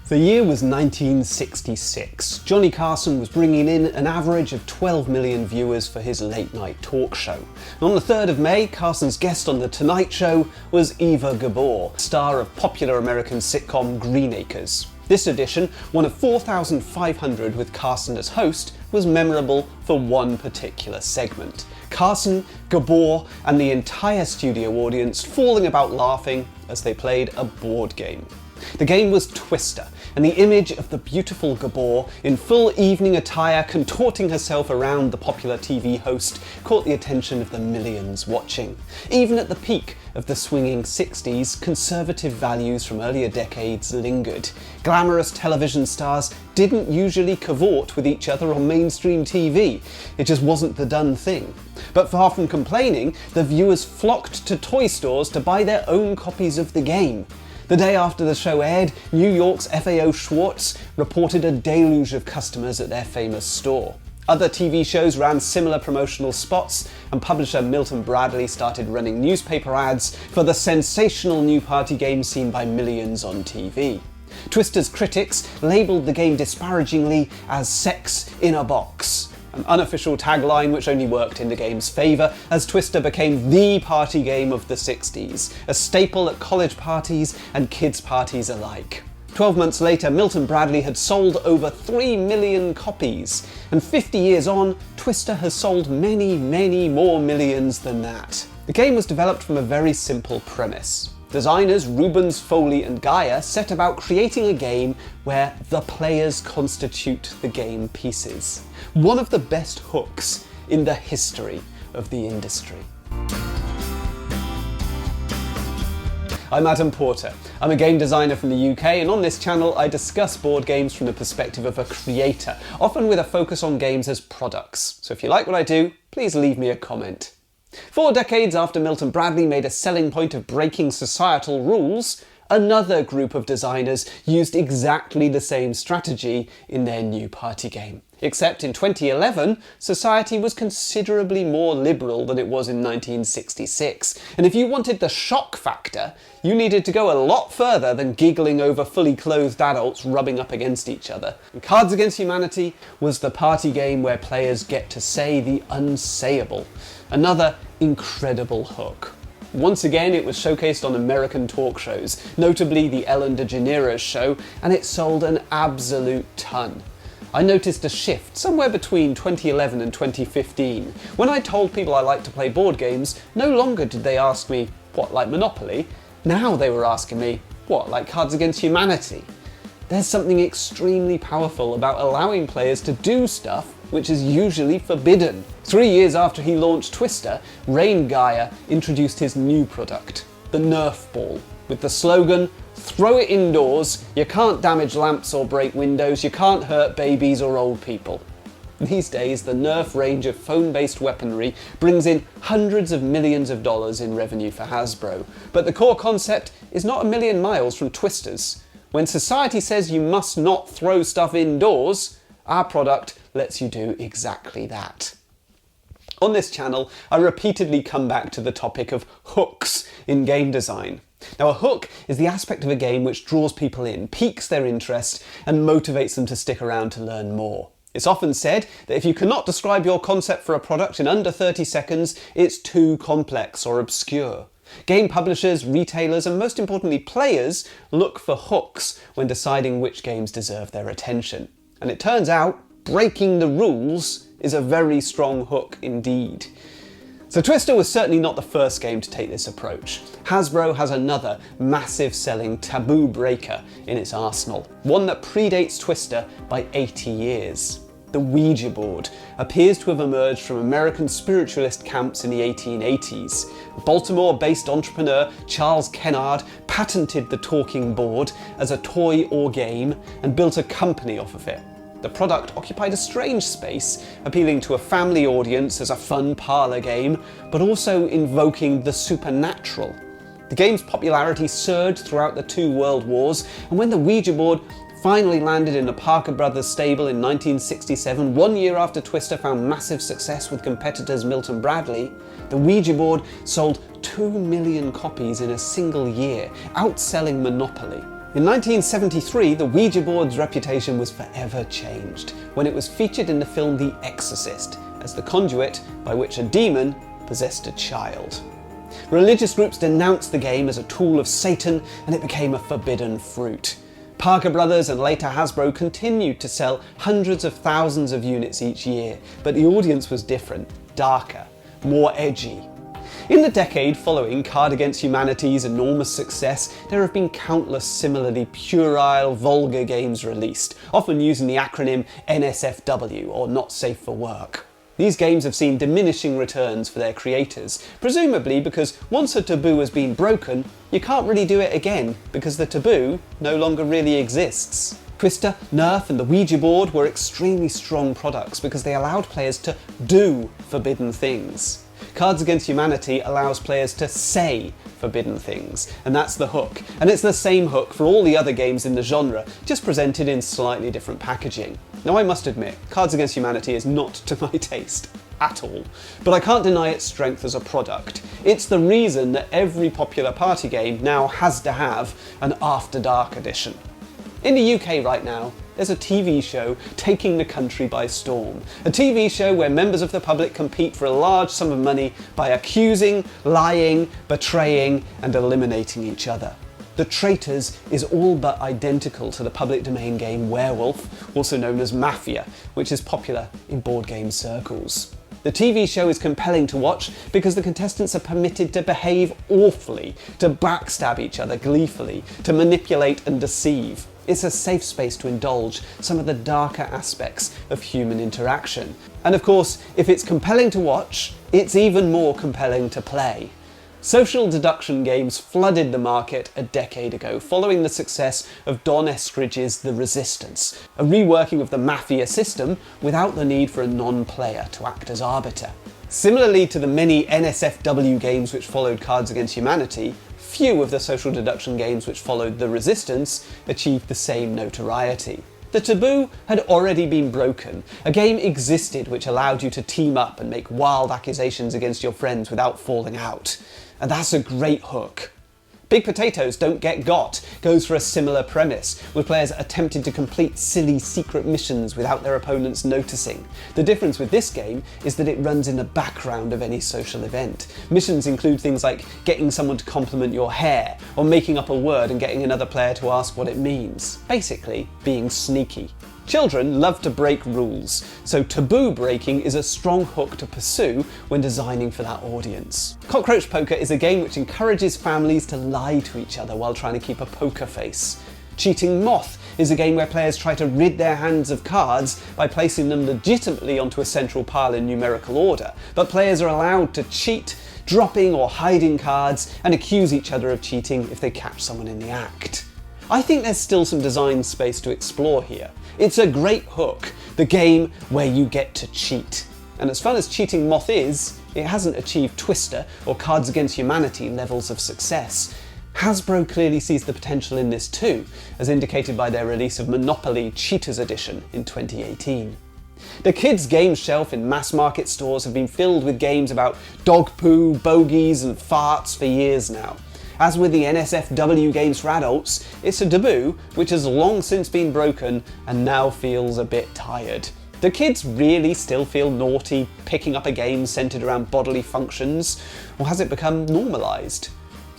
The year was 1966. Johnny Carson was bringing in an average of 12 million viewers for his late-night talk show. And on the 3rd of May, Carson's guest on The Tonight Show was Eva Gabor, star of popular American sitcom Green Acres. This edition, one of 4,500 with Carson as host, was memorable for one particular segment. Carson, Gabor, and the entire studio audience falling about laughing as they played a board game. The game was Twister, and the image of the beautiful Gabor in full evening attire contorting herself around the popular TV host caught the attention of the millions watching. Even at the peak of the swinging 60s, conservative values from earlier decades lingered. Glamorous television stars didn't usually cavort with each other on mainstream TV. It just wasn't the done thing. But far from complaining, the viewers flocked to toy stores to buy their own copies of the game. The day after the show aired, New York's FAO Schwartz reported a deluge of customers at their famous store. Other TV shows ran similar promotional spots, and publisher Milton Bradley started running newspaper ads for the sensational new party game seen by millions on TV. Twister's critics labelled the game disparagingly as sex in a box, an unofficial tagline which only worked in the game's favour, as Twister became the party game of the 60s, a staple at college parties and kids' parties alike. 12 months later, Milton Bradley had sold over 3 million copies, and 50 years on, Twister has sold many, many more millions than that. The game was developed from a very simple premise. Designers Rubens, Foley and Gaia set about creating a game where the players constitute the game pieces. One of the best hooks in the history of the industry. I'm Adam Porter. I'm a game designer from the UK, and on this channel I discuss board games from the perspective of a creator, often with a focus on games as products. So if you like what I do, please leave me a comment. 4 decades after Milton Bradley made a selling point of breaking societal rules, another group of designers used exactly the same strategy in their new party game. Except in 2011, society was considerably more liberal than it was in 1966. And if you wanted the shock factor, you needed to go a lot further than giggling over fully clothed adults rubbing up against each other. And Cards Against Humanity was the party game where players get to say the unsayable. Another incredible hook. Once again, it was showcased on American talk shows, notably the Ellen DeGeneres show, and it sold an absolute ton. I noticed a shift somewhere between 2011 and 2015. When I told people I like to play board games, no longer did they ask me, what, like Monopoly? Now they were asking me, what, like Cards Against Humanity? There's something extremely powerful about allowing players to do stuff which is usually forbidden. 3 years after he launched Twister, Rain Gaia introduced his new product, the Nerf Ball, with the slogan, "Throw it indoors, you can't damage lamps or break windows, you can't hurt babies or old people." These days, the Nerf range of phone-based weaponry brings in hundreds of millions of dollars in revenue for Hasbro. But the core concept is not a million miles from Twister's. When society says you must not throw stuff indoors, our product lets you do exactly that. On this channel, I repeatedly come back to the topic of hooks in game design. Now, a hook is the aspect of a game which draws people in, piques their interest, and motivates them to stick around to learn more. It's often said that if you cannot describe your concept for a product in under 30 seconds, it's too complex or obscure. Game publishers, retailers, and most importantly players look for hooks when deciding which games deserve their attention. And it turns out, breaking the rules is a very strong hook indeed. So Twister was certainly not the first game to take this approach. Hasbro has another massive selling taboo breaker in its arsenal, one that predates Twister by 80 years. The Ouija board appears to have emerged from American spiritualist camps in the 1880s. Baltimore-based entrepreneur Charles Kennard patented the talking board as a toy or game and built a company off of it. The product occupied a strange space, appealing to a family audience as a fun parlour game, but also invoking the supernatural. The game's popularity surged throughout the 2 world wars, and when the Ouija board finally landed in a Parker Brothers stable in 1967, 1 year after Twister found massive success with competitors Milton Bradley, the Ouija board sold 2 million copies in a single year, outselling Monopoly. In 1973, the Ouija board's reputation was forever changed when it was featured in the film The Exorcist as the conduit by which a demon possessed a child. Religious groups denounced the game as a tool of Satan, and it became a forbidden fruit. Parker Brothers and later Hasbro continued to sell hundreds of thousands of units each year, but the audience was different, darker, more edgy. In the decade following Card Against Humanity's enormous success, there have been countless similarly puerile, vulgar games released, often using the acronym NSFW, or Not Safe for Work. These games have seen diminishing returns for their creators, presumably because once a taboo has been broken, you can't really do it again, because the taboo no longer really exists. Twister, Nerf and the Ouija board were extremely strong products because they allowed players to do forbidden things. Cards Against Humanity allows players to say forbidden things, and that's the hook. And it's the same hook for all the other games in the genre, just presented in slightly different packaging. Now I must admit, Cards Against Humanity is not to my taste at all, but I can't deny its strength as a product. It's the reason that every popular party game now has to have an After Dark edition. In the UK right now, there's a TV show taking the country by storm. A TV show where members of the public compete for a large sum of money by accusing, lying, betraying, and eliminating each other. The Traitors is all but identical to the public domain game Werewolf, also known as Mafia, which is popular in board game circles. The TV show is compelling to watch because the contestants are permitted to behave awfully, to backstab each other gleefully, to manipulate and deceive. It's a safe space to indulge some of the darker aspects of human interaction. And of course, if it's compelling to watch, it's even more compelling to play. Social deduction games flooded the market a decade ago, following the success of Don Eskridge's The Resistance, a reworking of the Mafia system without the need for a non-player to act as arbiter. Similarly to the many NSFW games which followed Cards Against Humanity, few of the social deduction games which followed The Resistance achieved the same notoriety. The taboo had already been broken. A game existed which allowed you to team up and make wild accusations against your friends without falling out. And that's a great hook. Big Potatoes Don't Get Got goes for a similar premise, with players attempting to complete silly secret missions without their opponents noticing. The difference with this game is that it runs in the background of any social event. Missions include things like getting someone to compliment your hair, or making up a word and getting another player to ask what it means. Basically, being sneaky. Children love to break rules, so taboo breaking is a strong hook to pursue when designing for that audience. Cockroach Poker is a game which encourages families to lie to each other while trying to keep a poker face. Cheating Moth is a game where players try to rid their hands of cards by placing them legitimately onto a central pile in numerical order, but players are allowed to cheat, dropping or hiding cards, and accuse each other of cheating if they catch someone in the act. I think there's still some design space to explore here. It's a great hook, the game where you get to cheat. And as fun as Cheating Moth is, it hasn't achieved Twister or Cards Against Humanity levels of success. Hasbro clearly sees the potential in this too, as indicated by their release of Monopoly Cheaters Edition in 2018. The kids' game shelf in mass market stores have been filled with games about dog poo, bogeys and farts for years now. As with the NSFW games for adults, it's a taboo which has long since been broken and now feels a bit tired. Do kids really still feel naughty picking up a game centred around bodily functions, or has it become normalised?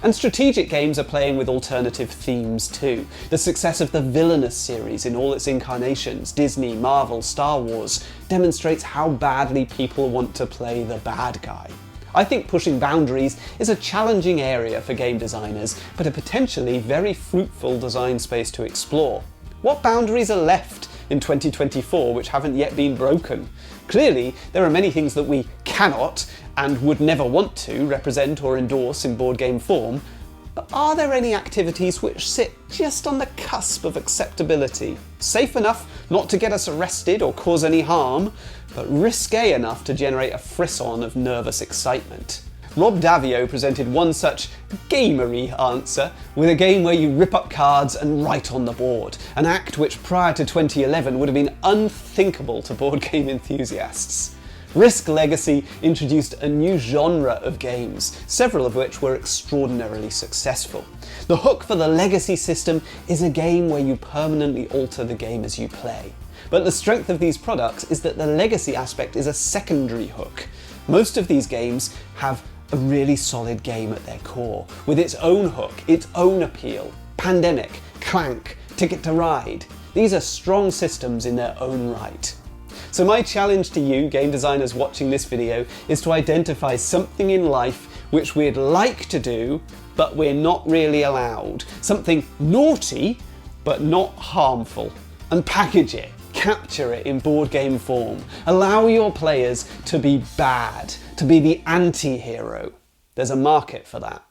And strategic games are playing with alternative themes too. The success of the Villainous series in all its incarnations, Disney, Marvel, Star Wars, demonstrates how badly people want to play the bad guy. I think pushing boundaries is a challenging area for game designers, but a potentially very fruitful design space to explore. What boundaries are left in 2024 which haven't yet been broken? Clearly, there are many things that we cannot and would never want to represent or endorse in board game form, but are there any activities which sit just on the cusp of acceptability? Safe enough not to get us arrested or cause any harm, but risque enough to generate a frisson of nervous excitement. Rob Davio presented one such gamery answer with a game where you rip up cards and write on the board, an act which prior to 2011 would have been unthinkable to board game enthusiasts. Risk Legacy introduced a new genre of games, several of which were extraordinarily successful. The hook for the Legacy system is a game where you permanently alter the game as you play. But the strength of these products is that the Legacy aspect is a secondary hook. Most of these games have a really solid game at their core, with its own hook, its own appeal. Pandemic, Clank, Ticket to Ride. These are strong systems in their own right. So my challenge to you, game designers watching this video, is to identify something in life which we'd like to do, but we're not really allowed. Something naughty, but not harmful. And package it, capture it in board game form. Allow your players to be bad, to be the anti-hero. There's a market for that.